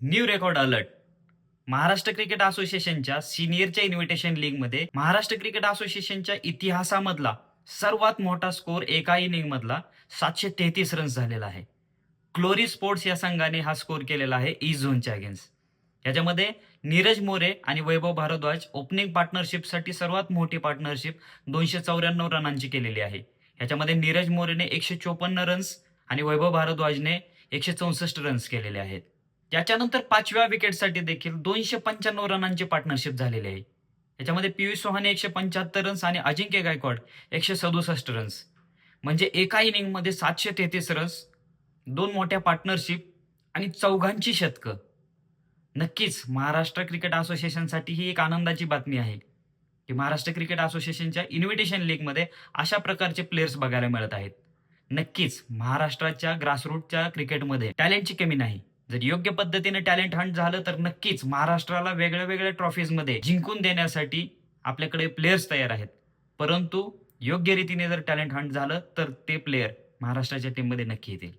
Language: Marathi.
New record alert. Maharashtra cricket असोसिएशनच्या सिनियरच्या इन्व्हिटेशन लीगमध्ये महाराष्ट्र क्रिकेट असोसिएशनच्या इतिहासामधला सर्वात मोठा स्कोर एका इनिंग मधला 733 रन्स झालेला आहे. क्लोरी स्पोर्ट्स या संघाने हा स्कोर केलेला आहे ईस्ट झोनच्या अगेन्स्ट. याच्यामध्ये नीरज मोरे आणि वैभव भारद्वाज ओपनिंग पार्टनरशिपसाठी सर्वात मोठी पार्टनरशिप 294 रनांची केलेली आहे. याच्यामध्ये नीरज मोरेने 154 रन्स आणि वैभव भारद्वाजने 164 रन्स केलेले आहेत. त्याच्यानंतर 5व्या विकेटसाठी देखील 295 रनांची पार्टनरशिप झालेली आहे. याच्यामध्ये पी व्ही सोहाने 175 रन्स आणि अजिंक्य गायकवाड 167 रन्स. म्हणजे एका इनिंगमध्ये 733 रन्स, दोन मोठ्या पार्टनरशिप आणि चौघांची शतकं. नक्कीच महाराष्ट्र क्रिकेट असोसिएशनसाठी ही एक आनंदाची बातमी आहे की महाराष्ट्र क्रिकेट असोसिएशनच्या इन्व्हिटेशन लीगमध्ये अशा प्रकारचे प्लेयर्स बघायला मिळत आहेत. नक्कीच महाराष्ट्राच्या ग्रासरूटच्या क्रिकेटमध्ये टॅलेंटची कमी नाही. जर योग्य पद्धतीने टॅलेंट हंट झालं तर नक्कीच महाराष्ट्राला वेगळ्या वेगळ्या ट्रॉफीजमध्ये जिंकून देण्यासाठी आपल्याकडे प्लेयर्स तयार आहेत. परंतु योग्य रीतीने जर टॅलेंट हंट झालं तर ते प्लेयर महाराष्ट्राच्या टीममध्ये नक्की येतील.